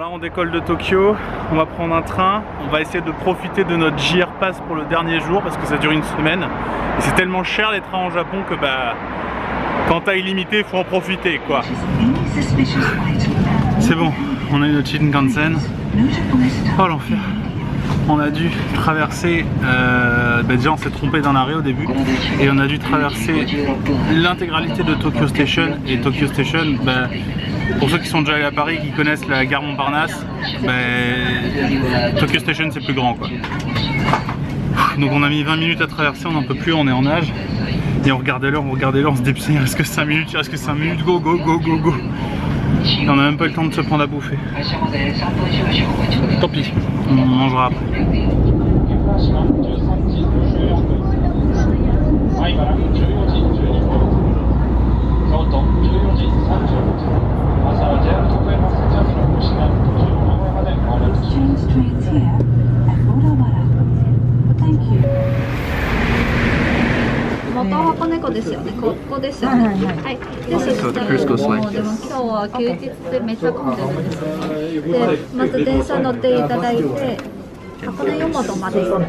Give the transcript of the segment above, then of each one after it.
là on décolle de Tokyo, on va prendre un train, on va essayer de profiter de notre JR Pass pour le dernier jour parce que ça dure une semaine. Et c'est tellement cher les trains en Japon que bah quand t'as illimité il faut en profiter quoi. C'est bon, on a eu notre Shinkansen. Oh l'enfer. On a dû traverser, déjà on s'est trompé d'un arrêt au début et on a dû traverser l'intégralité de Tokyo Station. Et Tokyo Station, pour ceux qui sont déjà allés à Paris, qui connaissent la gare Montparnasse, Tokyo Station c'est plus grand quoi. Donc on a mis 20 minutes à traverser, on n'en peut plus, on est en nage. Et on regardait l'heure, on se dit putain il reste que 5 minutes, il reste que 5 minutes, go go go go go. Et on n'a même pas eu le temps de se prendre à bouffer. Tant pis, on mangera après.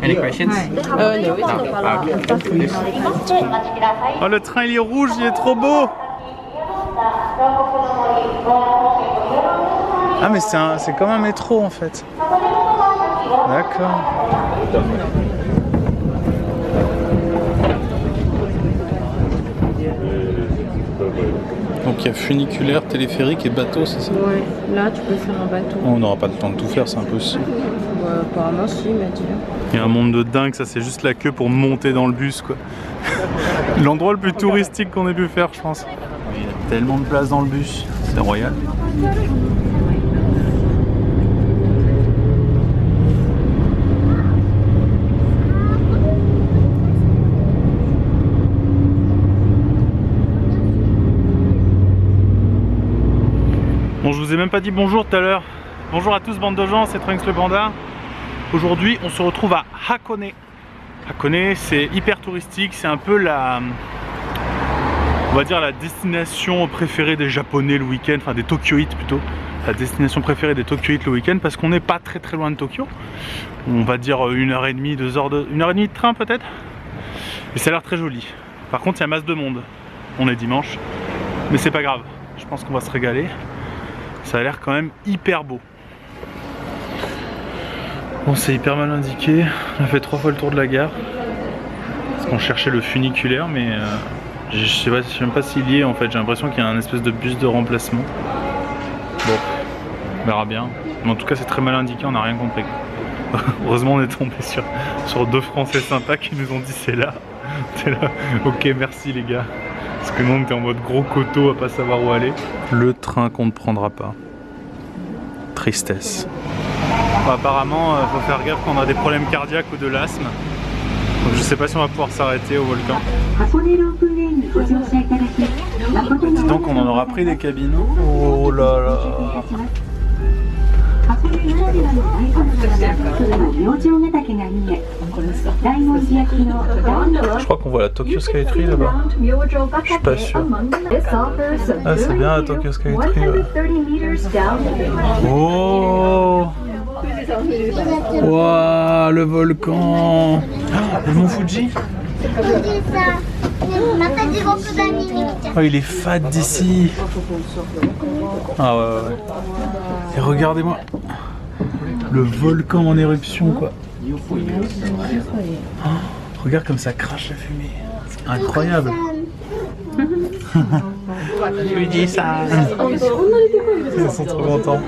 Any questions? Oh le train il est rouge, il est trop beau. Ah mais c'est comme un métro en fait. D'accord. Donc il y a funiculaire, téléphérique et bateau, c'est ça? Ouais, là tu peux faire un bateau. On n'aura pas le temps de tout faire, c'est impossible. Ouais, apparemment si, il m'a dit. Il y a un monde de dingue, ça c'est juste la queue pour monter dans le bus quoi. L'endroit le plus touristique qu'on ait pu faire je pense. Il y a tellement de place dans le bus, c'est royal. Bon, je vous ai même pas dit bonjour tout à l'heure. Bonjour à tous bande de gens, c'est Trunks le Panda. Aujourd'hui on se retrouve à Hakone. Hakone c'est hyper touristique, c'est un peu on va dire la destination préférée des Japonais le week-end, enfin des Tokyoïtes plutôt. La destination préférée des Tokyoïtes le week-end parce qu'on n'est pas très loin de Tokyo. On va dire 1h30, 2h, 1h30 de train peut-être. Et ça a l'air très joli. Par contre il y a masse de monde. On est dimanche, mais c'est pas grave. Je pense qu'on va se régaler. Ça a l'air quand même hyper beau. Bon, c'est hyper mal indiqué. On a fait 3 fois le tour de la gare. Parce qu'on cherchait le funiculaire, mais je sais même pas s'il y est en fait. J'ai l'impression qu'il y a un espèce de bus de remplacement. Bon, on verra bien. Mais en tout cas, c'est très mal indiqué, on n'a rien compris. Heureusement, on est tombé sur 2 Français sympas qui nous ont dit c'est là. T'es là. Ok, merci les gars. Parce que nous on était en mode gros coteau à pas savoir où aller. Le train qu'on ne prendra pas. Tristesse. Bon, apparemment, faut faire gaffe quand on a des problèmes cardiaques ou de l'asthme. Donc je sais pas si on va pouvoir s'arrêter au volcan. Dis donc on en aura pris des cabines. Oh là là. Je crois qu'on voit la Tokyo Skytree là-bas. Je suis pas sûr. Ah c'est bien la Tokyo Skytree. Ouais. Oh. Waouh, le volcan. Le mont Fuji. Oh, il est fade d'ici. Ah ouais. Et regardez-moi. Le volcan en éruption quoi. Oh, regarde comme ça crache la fumée. C'est incroyable. Fuji ça. Ils sont trop contents.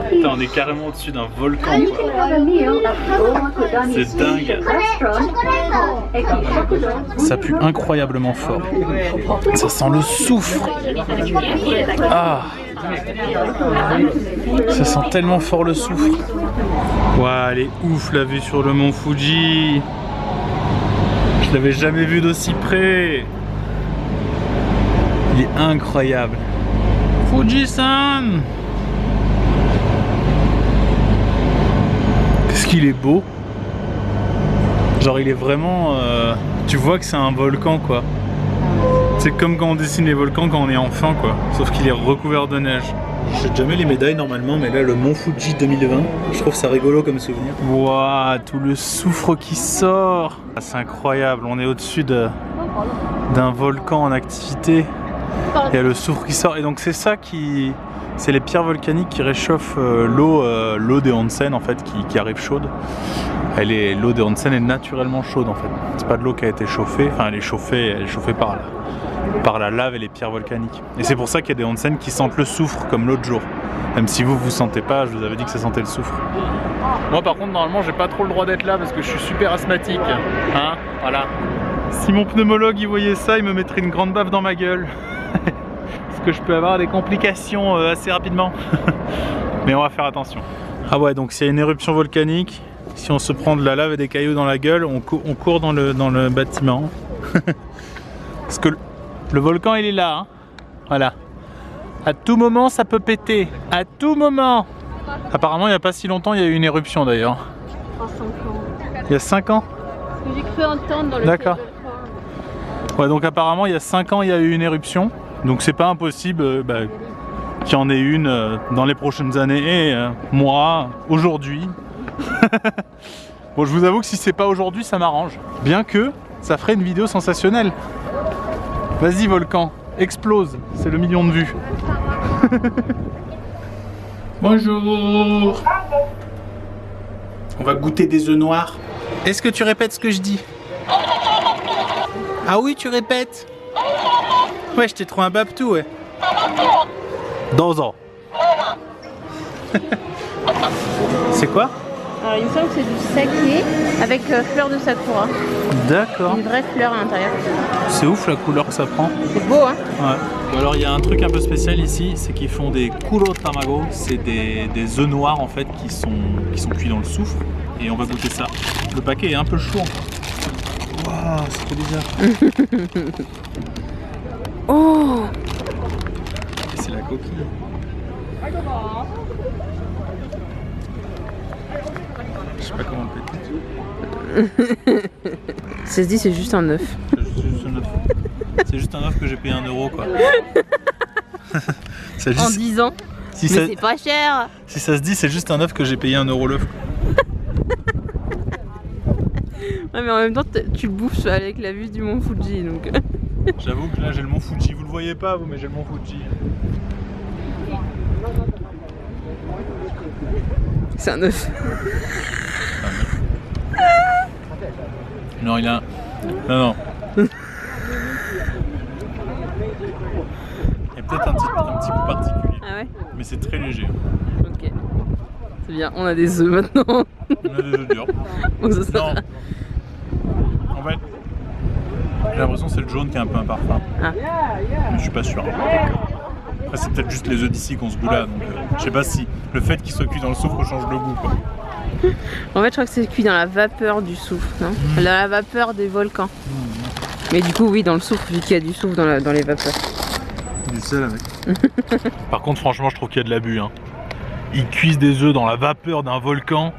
Putain, on est carrément au-dessus d'un volcan. C'est dingue. Ça pue incroyablement fort. Ça sent le soufre. Ah. Ça sent tellement fort le soufre. Ouah, elle est ouf la vue sur le mont Fuji. Je l'avais jamais vu d'aussi près. Il est incroyable. Fuji-san. Qu'est-ce qu'il est beau. Genre il est vraiment... tu vois que c'est un volcan quoi. C'est comme quand on dessine les volcans quand on est enfant quoi. Sauf qu'il est recouvert de neige. Je sais jamais les médailles normalement, mais là le Mont Fuji 2020, je trouve ça rigolo comme souvenir. Waouh, tout le soufre qui sort. Ah, c'est incroyable, on est au-dessus d'un volcan en activité. Il y a le soufre qui sort et donc c'est ça qui... C'est les pierres volcaniques qui réchauffent l'eau des onsen en fait qui arrive chaude. L'eau des onsen est naturellement chaude en fait. C'est pas de l'eau qui a été chauffée, enfin elle est chauffée par la lave et les pierres volcaniques. Et c'est pour ça qu'il y a des onsen qui sentent le soufre comme l'autre jour. Même si vous sentez pas, je vous avais dit que ça sentait le soufre. Moi par contre normalement j'ai pas trop le droit d'être là parce que je suis super asthmatique. Hein, voilà. Si mon pneumologue il voyait ça, il me mettrait une grande baffe dans ma gueule. Que je peux avoir des complications assez rapidement. Mais on va faire attention. Ah ouais, donc s'il y a une éruption volcanique, si on se prend de la lave et des cailloux dans la gueule, on court dans le bâtiment. Parce que le volcan il est là, hein. Voilà. À tout moment ça peut péter, à tout moment. Apparemment il n'y a pas si longtemps il y a eu une éruption d'ailleurs. Il y a 5 ans. J'ai cru entendre dans le... D'accord. Ouais, donc apparemment il y a 5 ans il y a eu une éruption. Donc c'est pas impossible qu'il y en ait une dans les prochaines années et moi, aujourd'hui. Bon, je vous avoue que si c'est pas aujourd'hui, ça m'arrange. Bien que ça ferait une vidéo sensationnelle. Vas-y volcan, explose, c'est le million de vues. Bonjour. On va goûter des œufs noirs. Est-ce que tu répètes ce que je dis? Ah oui, tu répètes? Ouais, je t'ai trouvé un babtou, ouais. 12 ans. C'est quoi? Alors, il me semble que c'est du saké avec fleur de sakura. D'accord. Une vraie fleur à l'intérieur. C'est ouf la couleur que ça prend. C'est beau, hein? Ouais. Alors il y a un truc un peu spécial ici, c'est qu'ils font des kuro tamago. C'est des œufs noirs en fait qui sont cuits dans le soufre. Et on va goûter ça. Le paquet est un peu chaud encore. Waouh, c'est trop bizarre. Oh! Et c'est la coquille. Je sais pas comment le péter. Ça se dit, c'est juste un œuf. C'est juste un œuf que j'ai payé 1 € quoi. En 10 ans. Si mais ça... c'est pas cher. Si ça se dit, c'est juste un œuf que j'ai payé 1 € l'œuf. Ouais, mais en même temps, tu le bouffes avec la vue du mont Fuji donc. J'avoue que là j'ai le mont Fuji, vous le voyez pas vous, mais j'ai le mont Fuji. C'est un œuf. Non, il a... Non. Il y a peut-être un petit coup particulier. Ah ouais? Mais c'est très léger. Ok. C'est bien, on a des œufs maintenant. On a des œufs durs. Bon, ça Non. En fait, j'ai l'impression que c'est le jaune qui a un peu un parfum. Ah. Mais je suis pas sûr. Après c'est peut-être juste les œufs d'ici qu'on se goût là. Donc je sais pas si le fait qu'ils soient cuits dans le soufre change le goût quoi. En fait, je crois que c'est cuit dans la vapeur du soufre, non? Dans la vapeur des volcans. Mais du coup, oui, dans le soufre, vu qu'il y a du soufre dans les vapeurs. Du sel avec. Par contre, franchement, je trouve qu'il y a de l'abus. Hein. Ils cuisent des œufs dans la vapeur d'un volcan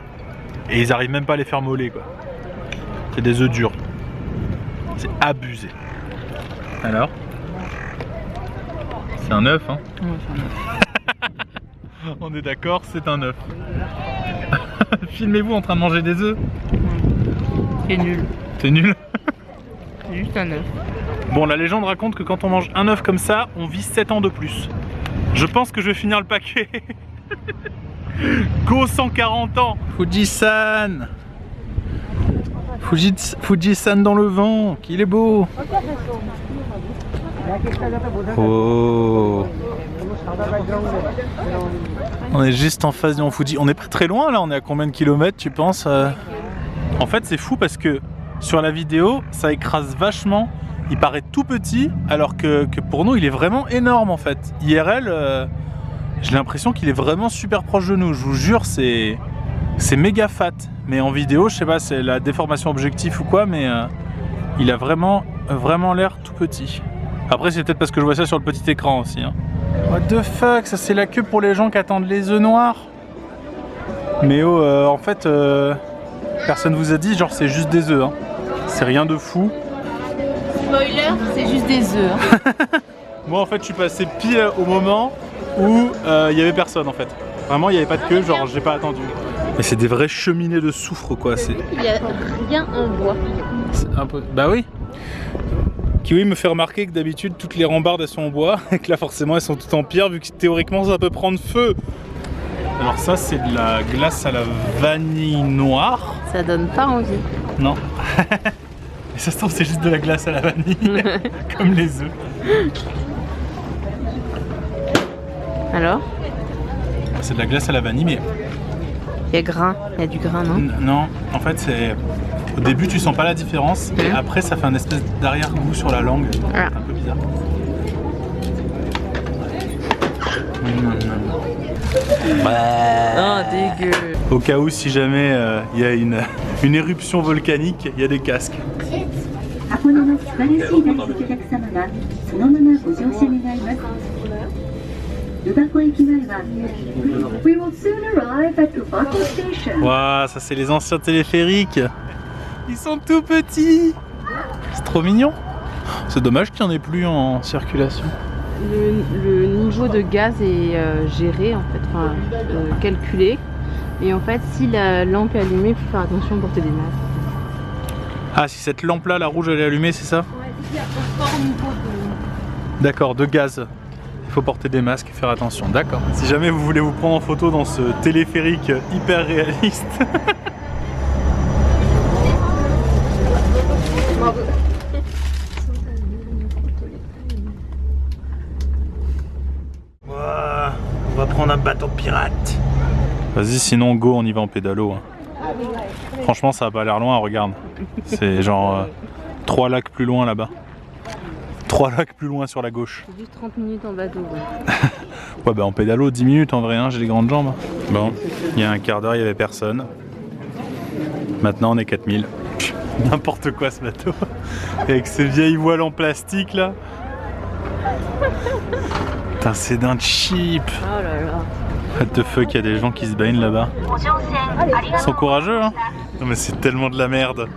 et ils arrivent même pas à les faire moller quoi. C'est des œufs durs. C'est abusé. Alors? C'est un œuf, hein? Ouais, c'est un œuf. On est d'accord, c'est un œuf. Filmez-vous en train de manger des œufs. C'est nul. C'est nul. C'est juste un œuf. Bon, la légende raconte que quand on mange un œuf comme ça, on vit 7 ans de plus. Je pense que je vais finir le paquet. Go 140 ans. Fuji-san. Fuji-san dans le vent, qu'il est beau. Oh. On est juste en face du mont Fuji. On n'est pas très loin là, on est à combien de kilomètres tu penses? En fait c'est fou parce que sur la vidéo ça écrase vachement. Il paraît tout petit alors que pour nous il est vraiment énorme en fait. IRL, j'ai l'impression qu'il est vraiment super proche de nous. Je vous jure c'est méga fat. Mais en vidéo je sais pas, c'est la déformation objectif ou quoi, mais il a vraiment l'air tout petit. Après c'est peut-être parce que je vois ça sur le petit écran aussi hein. What the fuck, ça c'est la queue pour les gens qui attendent les œufs noirs. Mais oh, en fait Personne vous a dit, genre c'est juste des œufs, hein. C'est rien de fou. Spoiler, c'est juste des œufs. Moi en fait je suis passé pile au moment où il y avait personne en fait. Vraiment il n'y avait pas de queue, genre j'ai pas attendu. Mais c'est des vraies cheminées de soufre quoi. Il y a rien en bois. Un peu... Bah oui. Kiwi me fait remarquer que d'habitude toutes les rambardes elles sont en bois et que là forcément elles sont toutes en pierre vu que théoriquement ça peut prendre feu. Alors ça c'est de la glace à la vanille noire. Ça donne pas envie. Non. Et ça se trouve c'est juste de la glace à la vanille. Comme les œufs. Alors? C'est de la glace à la vanille mais... Il y a grain, il y a du grain, non? Non, en fait c'est... Au début tu sens pas la différence et après ça fait un espèce d'arrière-goût sur la langue. C'est un peu bizarre. Oh dégueu. Au cas où si jamais il y a une éruption volcanique, il y a des casques. Waouh, ça c'est les anciens téléphériques. Ils sont tout petits. C'est trop mignon. C'est dommage qu'il n'y en ait plus en circulation. Le niveau de gaz est géré, en fait, enfin calculé. Et en fait, si la lampe est allumée, il faut faire attention à porter des masques. Ah, si cette lampe là, la rouge, elle est allumée, c'est ça? Ouais, il y a au fort niveau de... D'accord, de gaz. Il faut porter des masques et faire attention, d'accord. Si jamais vous voulez vous prendre en photo dans ce téléphérique hyper réaliste. On va prendre un bateau pirate. Vas-y, sinon go, on y va en pédalo. Hein. Franchement, ça a pas l'air loin, regarde. C'est genre 3 lacs plus loin là-bas. 3 lacs plus loin sur la gauche. C'est juste 30 minutes en bateau. Ouais, ouais bah en pédalo, 10 minutes en vrai, hein, j'ai les grandes jambes. Bon, il y a un quart d'heure, il n'y avait personne. Maintenant, on est 4000. N'importe quoi ce bateau. Avec ces vieilles voiles en plastique là. Putain, c'est d'un cheap. Oh là là. What the fuck, il y a des gens qui se baignent là-bas. Ils sont courageux, hein. Non mais c'est tellement de la merde.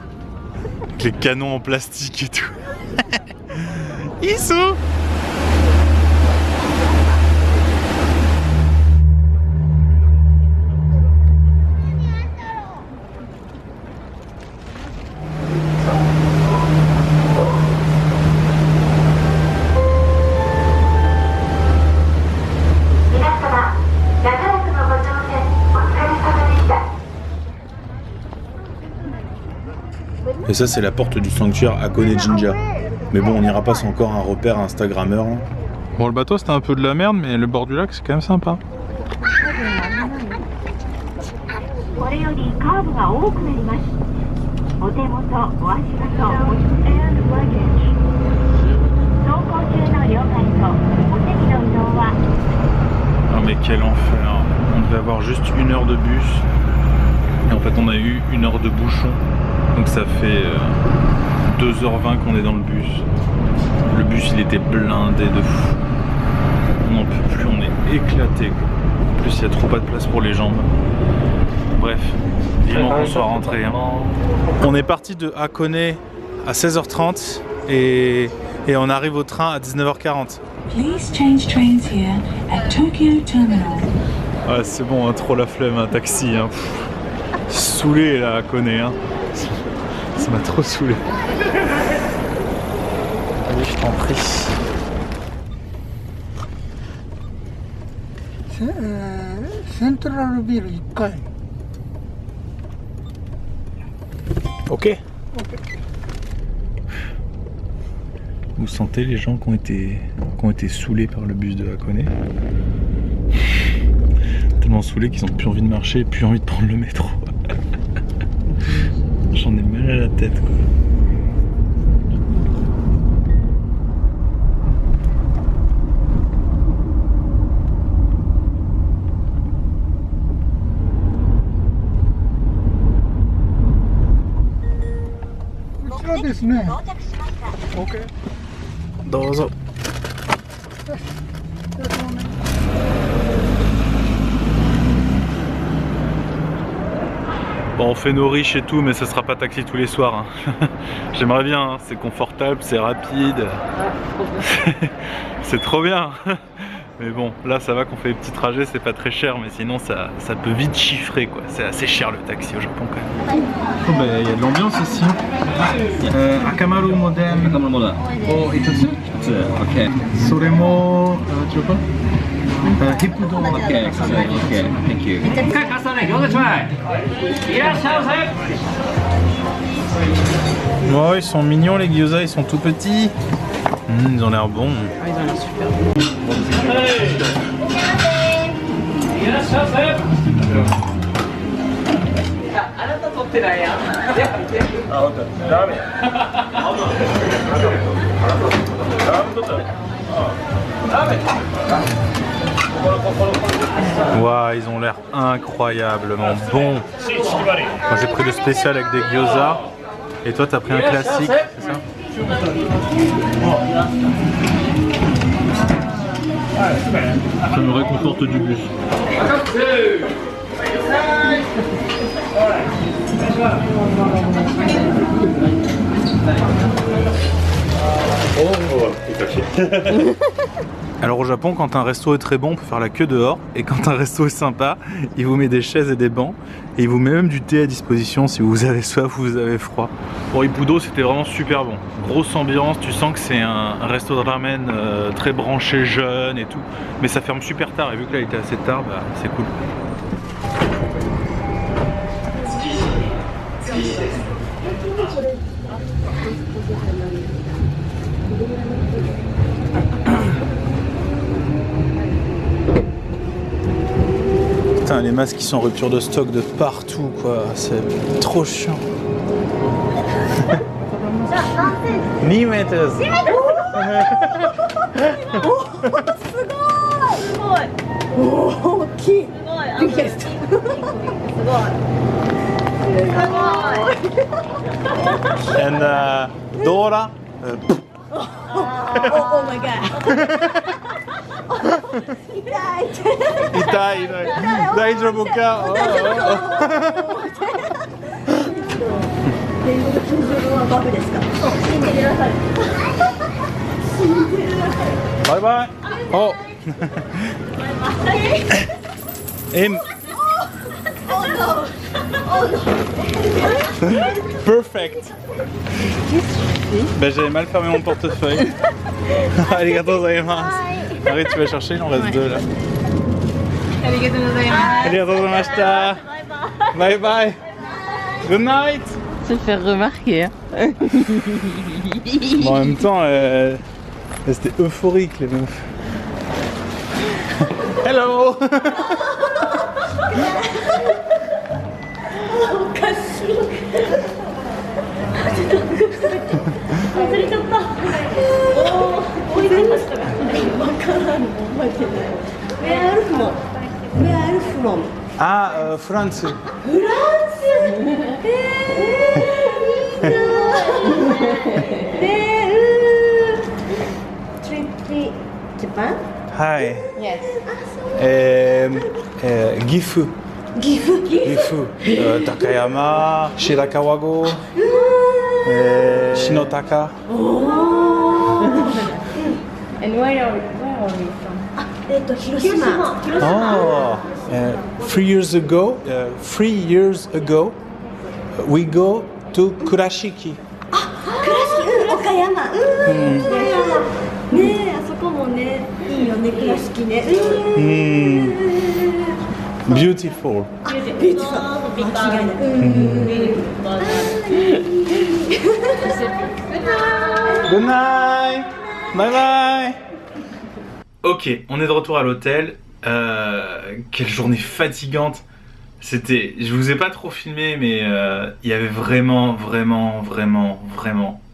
Avec les canons en plastique et tout. Ils sont... Et ça c'est la porte du sanctuaire Hakone Jinja. Mais bon, on n'ira pas, c'est encore un repère Instagrammeur. Hein. Bon, le bateau c'était un peu de la merde, mais le bord du lac c'est quand même sympa. Non mais quel enfer. On devait avoir juste 1 heure de bus. Et en fait on a eu 1 heure de bouchon. Donc ça fait 2h20 qu'on est dans le bus. Le bus il était blindé de fou. On n'en peut plus, on est éclaté. En plus il n'y a trop pas de place pour les jambes. Bref, vivement qu'on soit rentré. Hein. On est parti de Hakone à 16h30 et on arrive au train à 19h40. Please change trains here at Tokyo Terminal. Ah c'est bon, hein, trop la flemme, un taxi. Hein. Saoulé là, Hakone. Hein. Ça m'a trop saoulé. Allez, je t'en prie. Central Bill 1階. Ok. Vous sentez les gens qui ont été saoulés par le bus de Hakone? Tellement saoulés qu'ils ont plus envie de marcher et plus envie de prendre le métro. J'en ai mal à la tête quoi. Ok. Dozo. Bon, on fait nos riches et tout, mais ça sera pas taxi tous les soirs. Hein. J'aimerais bien, hein. C'est confortable, c'est rapide. C'est trop bien. Mais bon, là ça va qu'on fait des petits trajets, c'est pas très cher, mais sinon ça peut vite chiffrer quoi. C'est assez cher le taxi au Japon quand même. Oh bah il y a de l'ambiance ici. Akamaru modem. Akamaru modem. Oh, itotsu? Ok. Soremo, tu veux pas? Hippudo. Ok, thank you. Oh, ils sont mignons les gyoza, ils sont tout petits. Ils ont l'air bons. Ah, ils ont l'air super bons. Waouh, ils ont l'air incroyablement bons. Moi j'ai pris le spécial avec des gyoza. Et toi t'as pris un classique, c'est ça? Ça me réconforte du bus. Alors au Japon, quand un resto est très bon, on peut faire la queue dehors. Et quand un resto est sympa, il vous met des chaises et des bancs. Et il vous met même du thé à disposition si vous avez soif ou vous avez froid. Pour Hippudo, c'était vraiment super bon. Grosse ambiance, tu sens que c'est un resto de ramen très branché, jeune et tout. Mais ça ferme super tard et vu que là il était assez tard, bah, c'est cool. Putain, les masques qui sont en rupture de stock de partout quoi, c'est trop chiant. 2 mètres. And Dora. Oh my god. 痛い大丈夫か？バイバイ。お。Perfect. Ben, j'avais mal fermé mon portefeuille. Arigatou gozaimasu. Arrête, tu vas chercher, il en reste 2 là. Arigatou gozaimashita. Bye bye. Good night. Se faire remarquer. Hein. Bon, en même temps, c'était euphorique les meufs. Hello. Ah, France. Japan? Hi. Yes. Gifu. Takayama, Shirakawa-go, Shinotaka. And where are we from? Hiroshima. Oh, 3 years ago, we go to Kurashiki. 岡山。ねえ、あそこもね、いいよね、倉敷ね。Beautiful. Good night. Bye bye. Ok, on est de retour à l'hôtel. Quelle journée fatigante. C'était, je vous ai pas trop filmé, mais il y avait vraiment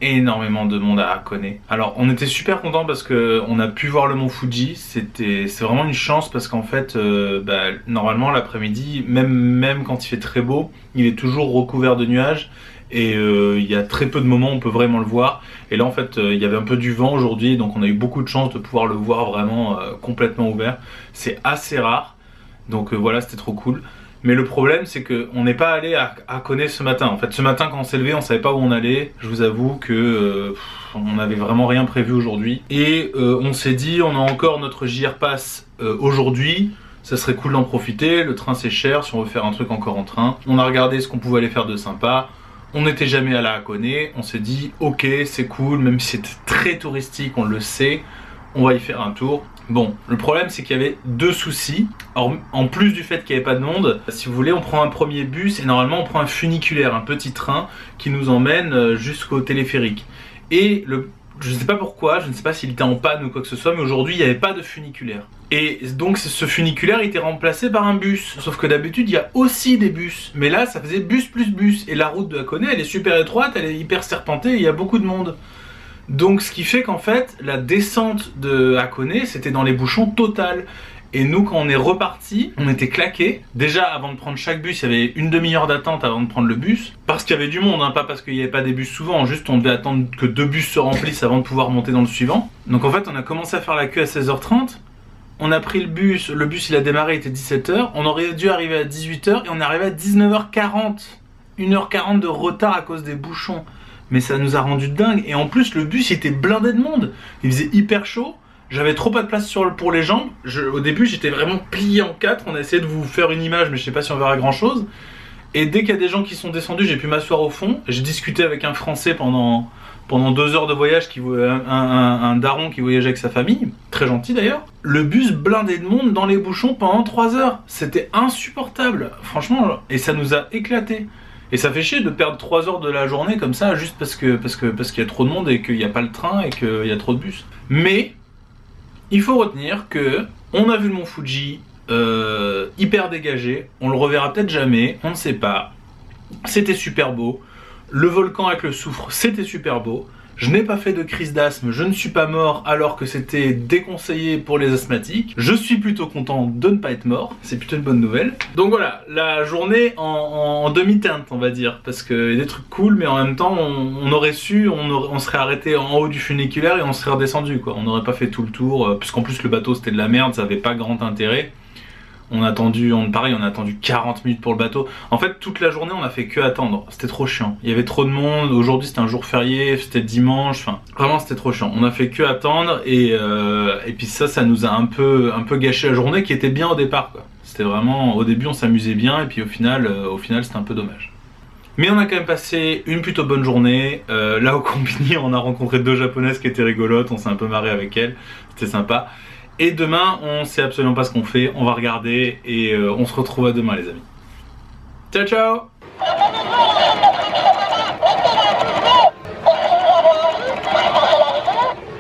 énormément de monde à Hakone. Alors on était super contents parce que on a pu voir le mont Fuji. C'est vraiment une chance parce qu'en fait, normalement l'après-midi, même quand il fait très beau, il est toujours recouvert de nuages. Et il y a très peu de moments où on peut vraiment le voir. Et là en fait il y avait un peu du vent aujourd'hui, donc on a eu beaucoup de chance de pouvoir le voir vraiment complètement ouvert. C'est assez rare, donc voilà, c'était trop cool. Mais le problème, c'est qu'on n'est pas allé à Hakone ce matin. En fait, ce matin, quand on s'est levé, on savait pas où on allait. Je vous avoue que on n'avait vraiment rien prévu aujourd'hui. Et on s'est dit, on a encore notre JR Pass aujourd'hui. Ça serait cool d'en profiter. Le train, c'est cher. Si on veut faire un truc encore en train. On a regardé ce qu'on pouvait aller faire de sympa. On n'était jamais allé à Hakone. On s'est dit, ok, c'est cool. Même si c'était très touristique, on le sait. On va y faire un tour. Bon, le problème c'est qu'il y avait deux soucis. Alors, en plus du fait qu'il n'y avait pas de monde, si vous voulez, on prend un premier bus et normalement on prend un funiculaire, un petit train qui nous emmène jusqu'au téléphérique. Et je ne sais pas pourquoi, je ne sais pas s'il était en panne ou quoi que ce soit, mais aujourd'hui il n'y avait pas de funiculaire. Et donc ce funiculaire était remplacé par un bus. Sauf que d'habitude il y a aussi des bus. Mais là ça faisait bus plus bus. Et la route de Hakone elle est super étroite, elle est hyper serpentée et il y a beaucoup de monde. Donc ce qui fait qu'en fait la descente de Hakone c'était dans les bouchons total. Et nous quand on est reparti, on était claqués. Déjà avant de prendre chaque bus, il y avait une demi-heure d'attente avant de prendre le bus. Parce qu'il y avait du monde, hein, pas parce qu'il n'y avait pas des bus souvent, juste on devait attendre que 2 bus se remplissent avant de pouvoir monter dans le suivant. Donc en fait on a commencé à faire la queue à 16h30. On a pris le bus il a démarré, il était 17h. On aurait dû arriver à 18h et on est arrivé à 19h40. 1h40 de retard à cause des bouchons. Mais ça nous a rendu dingue. Et en plus, le bus était blindé de monde. Il faisait hyper chaud. J'avais trop pas de place pour les jambes. Au début, j'étais vraiment plié en 4. On a essayé de vous faire une image, mais je sais pas si on verra grand chose. Et dès qu'il y a des gens qui sont descendus, j'ai pu m'asseoir au fond. J'ai discuté avec un Français pendant 2 heures de voyage, un daron qui voyageait avec sa famille. Très gentil d'ailleurs. Le bus blindé de monde dans les bouchons pendant 3 heures. C'était insupportable. Franchement, et ça nous a éclaté. Et ça fait chier de perdre 3 heures de la journée comme ça juste parce qu'il y a trop de monde et qu'il n'y a pas le train et qu'il y a trop de bus. Mais il faut retenir que on a vu le mont Fuji hyper dégagé, on le reverra peut-être jamais, on ne sait pas. C'était super beau. Le volcan avec le soufre, c'était super beau. Je n'ai pas fait de crise d'asthme, je ne suis pas mort alors que c'était déconseillé pour les asthmatiques. Je suis plutôt content de ne pas être mort, c'est plutôt une bonne nouvelle. Donc voilà, la journée en demi-teinte on va dire, parce qu'il y a des trucs cool mais en même temps on aurait su, on serait arrêté en haut du funiculaire et on serait redescendu quoi. On n'aurait pas fait tout le tour, puisqu'en plus le bateau c'était de la merde, ça avait pas grand intérêt. On a attendu 40 minutes pour le bateau. En fait, toute la journée, on a fait que attendre. C'était trop chiant. Il y avait trop de monde. Aujourd'hui, c'était un jour férié. C'était dimanche. Enfin, vraiment, c'était trop chiant. On a fait que attendre et puis ça nous a un peu gâché la journée qui était bien au départ, quoi. C'était vraiment, au début, on s'amusait bien et puis au final, c'était un peu dommage. Mais on a quand même passé une plutôt bonne journée. Là, au Combini, on a rencontré 2 japonaises qui étaient rigolotes. On s'est un peu marré avec elles. C'était sympa. Et demain, on sait absolument pas ce qu'on fait, on va regarder et on se retrouve à demain les amis. Ciao ciao!